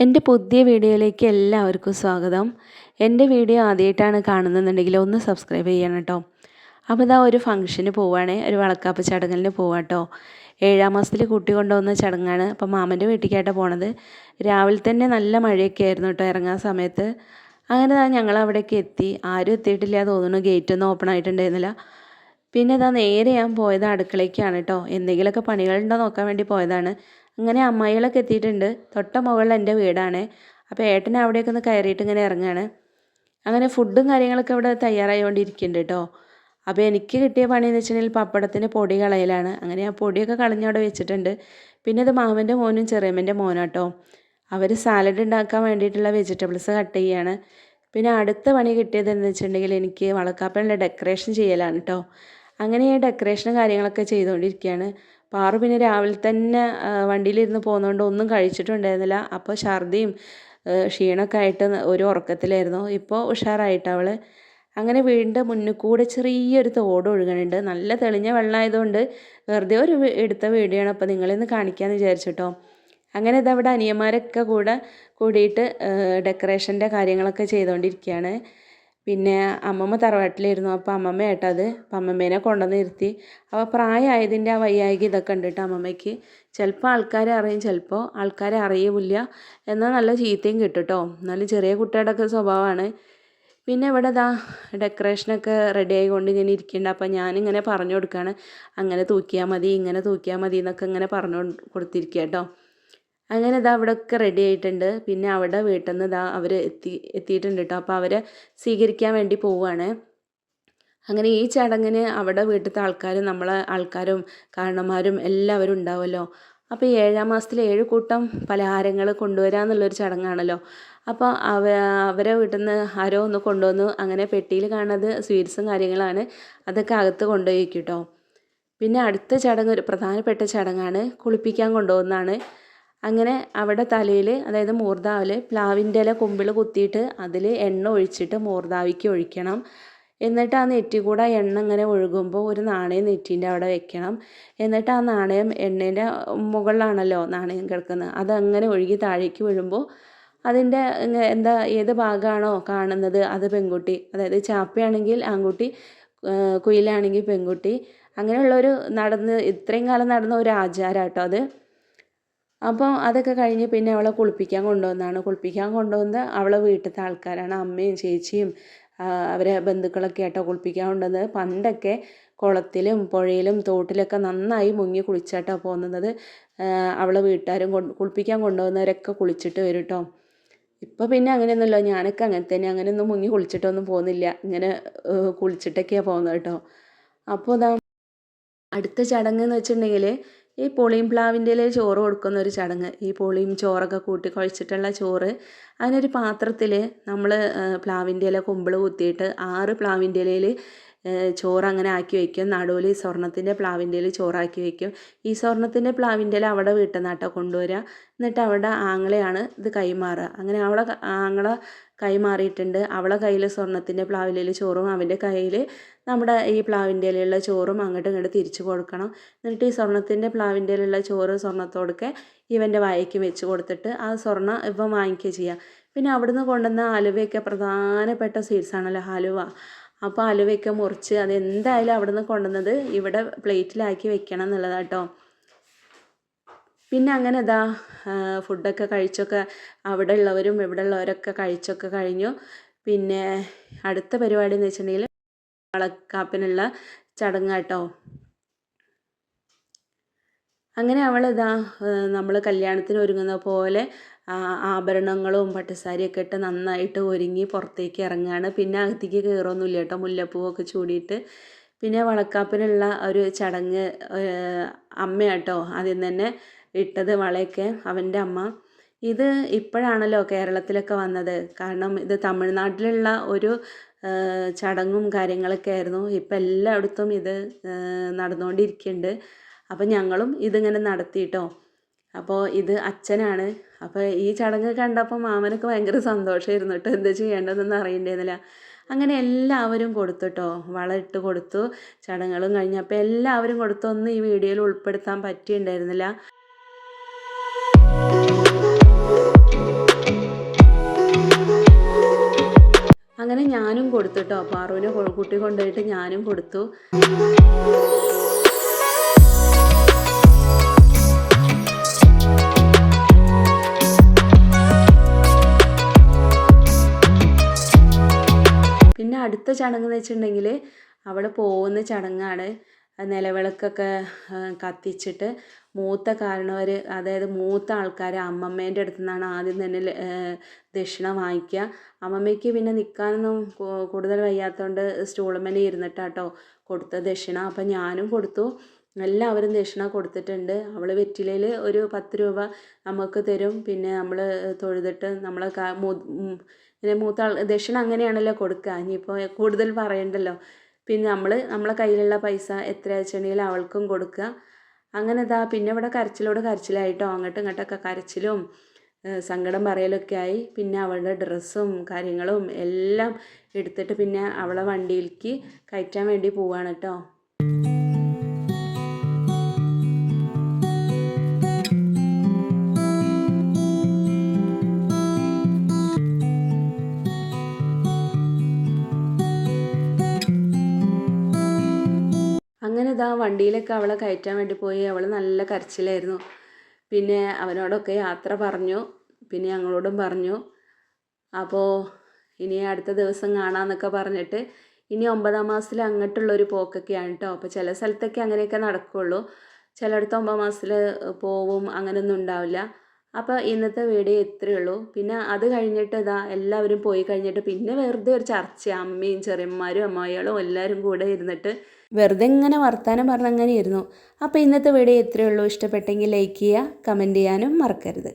എൻ്റെ പുതിയ വീഡിയോയിലേക്ക് എല്ലാവർക്കും സ്വാഗതം. എൻ്റെ വീഡിയോ ആദ്യമായിട്ടാണ് കാണുന്നതെന്നുണ്ടെങ്കിൽ ഒന്ന് സബ്സ്ക്രൈബ് ചെയ്യണം കേട്ടോ. അപ്പോൾ ഇതാ ഒരു ഫംഗ്ഷന് പോവുകയാണ്, ഒരു വളക്കാപ്പ് ചടങ്ങിന് പോവാം കേട്ടോ. 7-ാം മാസത്തിൽ കൂട്ടി കൊണ്ടുപോകുന്ന ചടങ്ങാണ്. അപ്പോൾ മാമൻ്റെ വീട്ടിലേക്കായിട്ടാണ് പോണത്. രാവിലെ തന്നെ നല്ല മഴയൊക്കെ ആയിരുന്നു കേട്ടോ ഇറങ്ങാൻ സമയത്ത്. അങ്ങനെ ഞങ്ങൾ അവിടേക്ക് എത്തി. ആരും എത്തിയിട്ടില്ല തോന്നുന്നു, ഗേറ്റൊന്നും ഓപ്പൺ ആയിട്ടുണ്ടായിരുന്നില്ല. പിന്നെ നേരെ ഞാൻ പോയത് അടുക്കളയ്ക്കാണ് കേട്ടോ. എന്തെങ്കിലുമൊക്കെ പണികളുണ്ടോ നോക്കാൻ വേണ്ടി പോയതാണ്. അങ്ങനെ അമ്മായികളൊക്കെ എത്തിയിട്ടുണ്ട്. തൊട്ട മുകളിൽ എൻ്റെ വീടാണ്. അപ്പോൾ ഏട്ടൻ അവിടേക്ക് ഒന്ന് കയറിയിട്ട് ഇങ്ങനെ ഇറങ്ങുകയാണ്. അങ്ങനെ ഫുഡും കാര്യങ്ങളൊക്കെ ഇവിടെ തയ്യാറായിക്കൊണ്ടിരിക്കുന്നുണ്ട് കേട്ടോ. അപ്പോൾ എനിക്ക് കിട്ടിയ പണിയെന്ന് വെച്ചിട്ടുണ്ടെങ്കിൽ പപ്പടത്തിന് പൊടി കളയലാണ്. അങ്ങനെ ആ പൊടിയൊക്കെ കളഞ്ഞ് അവിടെ വെച്ചിട്ടുണ്ട്. പിന്നെ ഇത് മാമൻ്റെ മോനും ചെറിയമ്മൻ്റെ മോനും കേട്ടോ. അവർ സാലഡ് ഉണ്ടാക്കാൻ വേണ്ടിയിട്ടുള്ള വെജിറ്റബിൾസ് കട്ട് ചെയ്യുകയാണ്. പിന്നെ അടുത്ത പണി കിട്ടിയത് എന്ന് വെച്ചിട്ടുണ്ടെങ്കിൽ എനിക്ക് വളക്കാപ്പിനുള്ള ഡെക്കറേഷൻ ചെയ്യലാണ് കേട്ടോ. അങ്ങനെ ഈ ഡെക്കറേഷനും കാര്യങ്ങളൊക്കെ ചെയ്തുകൊണ്ടിരിക്കുകയാണ്. പാറു പിന്നെ രാവിലെ തന്നെ വണ്ടിയിലിരുന്ന് പോകുന്നതുകൊണ്ട് ഒന്നും കഴിച്ചിട്ടുണ്ടായിരുന്നില്ല. അപ്പോൾ ഛർദിയും ക്ഷീണമൊക്കെ ആയിട്ട് ഒരു ഉറക്കത്തിലായിരുന്നു. ഇപ്പോൾ ഉഷാറായിട്ട് അവൾ. അങ്ങനെ വീടിൻ്റെ മുന്നിൽ കൂടെ ചെറിയൊരു തോട് ഒഴുകുന്നുണ്ട്. നല്ല തെളിഞ്ഞ വെള്ളമായതുകൊണ്ട് വെറുതെ ഒരു എടുത്ത വീഡിയോ ആണ്. അപ്പോൾ നിങ്ങളെന്ന് കാണിക്കാമെന്ന് വിചാരിച്ചിട്ടോ. അങ്ങനെ ഇതവിടെ അനിയന്മാരൊക്കെ കൂടിയിട്ട് ഡെക്കറേഷൻ്റെ കാര്യങ്ങളൊക്കെ ചെയ്തുകൊണ്ടിരിക്കുകയാണ്. പിന്നെ അമ്മമ്മ തറവാട്ടിലായിരുന്നു. അപ്പോൾ അമ്മമ്മ ഏട്ടത്. അപ്പം അമ്മമ്മേനെ കൊണ്ടുവന്ന് ഇരുത്തി. അപ്പോൾ പ്രായമായതിൻ്റെ ആ വയ്യായ്ക ഇതൊക്കെ ഉണ്ട് കേട്ടോ അമ്മമ്മയ്ക്ക്. ചിലപ്പോൾ ആൾക്കാരെ അറിയും, ചിലപ്പോൾ ആൾക്കാരെ അറിയില്ല. എന്നാൽ നല്ല ചീത്തയും കിട്ടും കേട്ടോ. എന്നാലും ചെറിയ കുട്ടികളുടെയൊക്കെ സ്വഭാവമാണ്. പിന്നെ ഇവിടെ ഡെക്കറേഷനൊക്കെ റെഡി ആയിക്കൊണ്ട് ഇങ്ങനെ ഇരിക്കുന്നുണ്ട്. അപ്പോൾ ഞാനിങ്ങനെ പറഞ്ഞു കൊടുക്കുകയാണ്, അങ്ങനെ തൂക്കിയാൽ മതി, ഇങ്ങനെ തൂക്കിയാൽ മതി എന്നൊക്കെ ഇങ്ങനെ പറഞ്ഞു കൊടുത്തിരിക്കുക കേട്ടോ. അങ്ങനെ അവിടെയൊക്കെ റെഡി ആയിട്ടുണ്ട്. പിന്നെ അവിടെ വീട്ടിൽ നിന്ന് അവർ എത്തിയിട്ടുണ്ട് കേട്ടോ. അപ്പോൾ അവരെ സ്വീകരിക്കാൻ വേണ്ടി പോവുകയാണ്. അങ്ങനെ ഈ ചടങ്ങിന് അവിടെ വീട്ടിലത്തെ ആൾക്കാരും നമ്മളെ ആൾക്കാരും കാരണന്മാരും എല്ലാവരും ഉണ്ടാവുമല്ലോ. അപ്പോൾ 7-ാം മാസത്തിൽ 7 കൂട്ടം പലഹാരങ്ങൾ കൊണ്ടുവരിക എന്നുള്ളൊരു ചടങ്ങാണല്ലോ. അപ്പോൾ അവരെ വീട്ടിൽ നിന്ന് ആരോ ഒന്ന് കൊണ്ടുവന്നു. അങ്ങനെ പെട്ടിയിൽ കാണുന്നത് സ്വീറ്റ്സും കാര്യങ്ങളാണ്. അതൊക്കെ അകത്ത് കൊണ്ടുപോയി വയ്ക്കും കേട്ടോ. പിന്നെ അടുത്ത ചടങ്ങ് ഒരു പ്രധാനപ്പെട്ട ചടങ്ങാണ്, കുളിപ്പിക്കാൻ കൊണ്ടുപോകുന്നതാണ്. അങ്ങനെ അവിടെ തലയിൽ, അതായത് മൂർദാവിൽ പ്ലാവിൻ്റെ ഇല കൊമ്പിൽ കുത്തിയിട്ട് അതിൽ എണ്ണ ഒഴിച്ചിട്ട് മൂർദാവിക്ക് ഒഴിക്കണം. എന്നിട്ട് ആ നെറ്റി കൂടെ എണ്ണ ഇങ്ങനെ ഒഴുകുമ്പോൾ ഒരു നാണയം നെറ്റീൻ്റെ അവിടെ വെക്കണം. എന്നിട്ട് ആ നാണയം എണ്ണേൻ്റെ മുകളിലാണല്ലോ നാണയം കിടക്കുന്നത്, അതങ്ങനെ ഒഴുകി താഴേക്ക് വീഴുമ്പോൾ അതിൻ്റെ ഏത് ഭാഗമാണോ കാണുന്നത് അത് പെൺകുട്ടി, അതായത് ചാപ്പയാണെങ്കിൽ ആൺകുട്ടി, കുയിലാണെങ്കിൽ പെൺകുട്ടി. അങ്ങനെയുള്ളൊരു ഇത്രയും കാലം നടന്ന ഒരു ആചാരം കേട്ടോ അത്. അപ്പോൾ അതൊക്കെ കഴിഞ്ഞ് പിന്നെ അവളെ കുളിപ്പിക്കാൻ കൊണ്ടുവന്നതാണ്. കുളിപ്പിക്കാൻ കൊണ്ടുവന്നത് അവളെ വീട്ടിലത്തെ ആൾക്കാരാണ്. അമ്മയും ചേച്ചിയും അവരെ ബന്ധുക്കളൊക്കെ ആയിട്ടോ കുളിപ്പിക്കാൻ കൊണ്ടുവന്നത്. പണ്ടൊക്കെ കുളത്തിലും പുഴയിലും തോട്ടിലൊക്കെ നന്നായി മുങ്ങി കുളിച്ചാട്ടോ പോകുന്നത്. അവളെ വീട്ടുകാരും കുളിപ്പിക്കാൻ കൊണ്ടുവന്നവരൊക്കെ കുളിച്ചിട്ട് വരും കേട്ടോ. ഇപ്പോൾ പിന്നെ അങ്ങനെയൊന്നുമില്ല. ഞാനൊക്കെ അങ്ങനെ തന്നെ, അങ്ങനെയൊന്നും മുങ്ങി കുളിച്ചിട്ടൊന്നും പോകുന്നില്ല. ഇങ്ങനെ കുളിച്ചിട്ടൊക്കെയാണ് പോകുന്നത് കേട്ടോ. അപ്പോൾ അടുത്ത ചടങ്ങ് എന്ന് വെച്ചിട്ടുണ്ടെങ്കിൽ ഈ പുളിയും പ്ലാവിൻ്റെ ഇലയിൽ ചോറ് കൊടുക്കുന്ന ഒരു ചടങ്ങ്. ഈ പുളിയും ചോറൊക്കെ കൂട്ടി കുഴച്ചിട്ടുള്ള ചോറ് അതിനൊരു പാത്രത്തിൽ നമ്മൾ പ്ലാവിൻ്റെ ഇല കുമ്പിൾ കുത്തിയിട്ട് 6 പ്ലാവിൻ്റെ ഇലയിൽ ചോറ് അങ്ങനെ ആക്കി വയ്ക്കും. നടുവിൽ ഈ സ്വർണ്ണത്തിൻ്റെ പ്ലാവിൻ്റെ ഇല ചോറാക്കി വയ്ക്കും. ഈ സ്വർണ്ണത്തിൻ്റെ പ്ലാവിൻ്റെ ഇല അവിടെ വീട്ടിൽ നിന്നാട്ടോ കൊണ്ടുവരിക. എന്നിട്ട് അവിടെ ആങ്ങളെയാണ് ഇത് കൈമാറുക. അങ്ങനെ അവളെ ആങ്ങളെ കൈമാറിയിട്ടുണ്ട്. അവളെ കയ്യിൽ സ്വർണ്ണത്തിൻ്റെ പ്ലാവിൻ്റെ ചോറും അവൻ്റെ കയ്യിൽ നമ്മുടെ ഈ പ്ലാവിൻ്റെ ഇലയുള്ള ചോറും അങ്ങോട്ടും ഇങ്ങോട്ട് തിരിച്ചു കൊടുക്കണം. എന്നിട്ട് ഈ സ്വർണ്ണത്തിൻ്റെ പ്ലാവിൻ്റെ ഇലയുള്ള ചോറ് സ്വർണ്ണത്തോടൊക്കെ ഇവൻ്റെ വായിക്ക് വെച്ച് കൊടുത്തിട്ട് ആ സ്വർണ്ണം ഇവൻ വാങ്ങിക്കുക ചെയ്യുക. പിന്നെ അവിടുന്ന് കൊണ്ടുവന്ന ഹലുവയൊക്കെ പ്രധാനപ്പെട്ട സ്വീറ്റ്സാണല്ലോ ഹലുവ. അപ്പോൾ ഹലുവയൊക്കെ മുറിച്ച് അതെന്തായാലും അവിടുന്ന് കൊണ്ടുവന്നത് ഇവിടെ പ്ലേറ്റിലാക്കി വെക്കണം എന്നുള്ളതാണ് കേട്ടോ. പിന്നെ അങ്ങനെ ഫുഡൊക്കെ കഴിച്ചൊക്കെ അവിടെ ഉള്ളവരും ഇവിടെ ഉള്ളവരൊക്കെ കഴിച്ചൊക്കെ കഴിഞ്ഞു. പിന്നെ അടുത്ത പരിപാടി എന്ന് വെച്ചിട്ടുണ്ടെങ്കിൽ വളക്കാപ്പിനുള്ള ചടങ്ങാട്ടോ. അങ്ങനെ അവൾ നമ്മൾ കല്യാണത്തിന് ഒരുങ്ങുന്ന പോലെ ആഭരണങ്ങളും പട്ടുസാരിയൊക്കെ ഇട്ട് നന്നായിട്ട് ഒരുങ്ങി പുറത്തേക്ക് ഇറങ്ങുകയാണ്. പിന്നെ അകത്തേക്ക് കയറൊന്നുമില്ല കേട്ടോ, മുല്ലപ്പൂവൊക്കെ ചൂടിയിട്ട്. പിന്നെ വളക്കാപ്പിനുള്ള ഒരു ചടങ്ങ് അമ്മയാട്ടോ ആദ്യം തന്നെ ഇട്ടത് വളയൊക്കെ, അവൻ്റെ അമ്മ. ഇത് ഇപ്പോഴാണല്ലോ കേരളത്തിലൊക്കെ വന്നത്. കാരണം ഇത് തമിഴ്നാട്ടിലുള്ള ഒരു ചടങ്ങും കാര്യങ്ങളൊക്കെ ആയിരുന്നു. ഇപ്പം എല്ലായിടത്തും ഇത് നടന്നുകൊണ്ടിരിക്കുന്നുണ്ട്. അപ്പം ഞങ്ങളും ഇതിങ്ങനെ നടത്തിയിട്ടോ. അപ്പോൾ ഇത് അച്ഛനാണ്. അപ്പോൾ ഈ ചടങ്ങ് കണ്ടപ്പോൾ മാമനൊക്കെ ഭയങ്കര സന്തോഷമായിരുന്നു കേട്ടോ. എന്താ ചെയ്യേണ്ടതെന്നൊന്നും അറിയണ്ടായിരുന്നില്ല. അങ്ങനെ എല്ലാവരും കൊടുത്തു കേട്ടോ, വള ഇട്ട് കൊടുത്തു. ചടങ്ങുകളും കഴിഞ്ഞപ്പോൾ എല്ലാവരും കൊടുത്തൊന്നും ഈ വീഡിയോയിൽ ഉൾപ്പെടുത്താൻ പറ്റിയിട്ടുണ്ടായിരുന്നില്ല. അങ്ങനെ ഞാനും കൊടുത്തു കേട്ടോ. പാറുവിനെ കുട്ടി കൊണ്ടുപോയിട്ട് ഞാനും കൊടുത്തു. പിന്നെ അടുത്ത ചടങ്ങെന്ന് വെച്ചിട്ടുണ്ടെങ്കിൽ അവൾ പോകുന്ന ചടങ്ങാണ്. നിലവിളക്കൊക്കെ കത്തിച്ചിട്ട് മൂത്ത കാരണവർ, അതായത് മൂത്ത ആൾക്കാർ അമ്മമ്മേൻ്റെ അടുത്തു നിന്നാണ് ആദ്യം തന്നെ ദക്ഷിണ വാങ്ങിക്കുക. അമ്മമ്മയ്ക്ക് പിന്നെ നിൽക്കാനൊന്നും കൂടുതൽ വയ്യാത്തതുകൊണ്ട് സ്റ്റൂളുമ്മേൽ ഇരുന്നിട്ടാട്ടോ കൊടുത്ത ദക്ഷിണ. അപ്പം ഞാനും കൊടുത്തു. എല്ലാവരും ദക്ഷിണ കൊടുത്തിട്ടുണ്ട്. അവൾ വെറ്റിലയിൽ ഒരു 10 രൂപ നമുക്ക് തരും. പിന്നെ നമ്മൾ തൊഴുതിട്ട് നമ്മളെ പിന്നെ മൂത്ത ആൾ ദക്ഷിണ അങ്ങനെയാണല്ലോ കൊടുക്കുക. ഇനിയിപ്പോൾ കൂടുതൽ പറയണ്ടല്ലോ. പിന്നെ നമ്മളെ കയ്യിലുള്ള പൈസ എത്ര വെച്ചിട്ടുണ്ടെങ്കിൽ അവൾക്കും കൊടുക്കുക. അങ്ങനെ പിന്നെ ഇവിടെ കരച്ചിലായിട്ടോ. അങ്ങോട്ടും ഇങ്ങോട്ടൊക്കെ കരച്ചിലും സങ്കടം പറയലൊക്കെ ആയി. പിന്നെ അവളുടെ ഡ്രസ്സും കാര്യങ്ങളും എല്ലാം എടുത്തിട്ട് പിന്നെ അവളെ വണ്ടിയിലേക്ക് കയറ്റാൻ വേണ്ടി പോവാണ് കേട്ടോ. അങ്ങനെ വണ്ടിയിലൊക്കെ അവളെ കയറ്റാൻ വേണ്ടി പോയി. അവൾ നല്ല കരച്ചിലായിരുന്നു. പിന്നെ അവനോടൊക്കെ യാത്ര പറഞ്ഞു. പിന്നെ ഞങ്ങളോടും പറഞ്ഞു. അപ്പോൾ ഇനി അടുത്ത ദിവസം കാണാമെന്നൊക്കെ പറഞ്ഞിട്ട് ഇനി 9ാം മാസത്തിൽ അങ്ങോട്ടുള്ളൊരു പോക്കൊക്കെയാണ് കേട്ടോ. അപ്പോൾ ചില സ്ഥലത്തൊക്കെ അങ്ങനെയൊക്കെ നടക്കുകയുള്ളൂ. ചിലയിടത്ത് 9ാം മാസത്തിൽ പോവും, അങ്ങനെയൊന്നും ഉണ്ടാവില്ല. അപ്പോൾ ഇന്നത്തെ വീഡിയോ ഇത്രയേ ഉള്ളൂ. പിന്നെ അത് കഴിഞ്ഞിട്ട് എല്ലാവരും പോയി കഴിഞ്ഞിട്ട് പിന്നെ വെറുതെ ഒരു ചർച്ച, അമ്മയും ചെറിയന്മാരും അമ്മായികളും എല്ലാവരും കൂടെ ഇരുന്നിട്ട് വെറുതെ ഇങ്ങനെ വർത്താനം പറഞ്ഞങ്ങനെ ഇരുന്നു. അപ്പോൾ ഇന്നത്തെ വീഡിയോ ഇത്രയേ ഉള്ളൂ. ഇഷ്ടപ്പെട്ടെങ്കിൽ ലൈക്ക് ചെയ്യുക, കമൻറ്റ് ചെയ്യാനും മറക്കരുത്.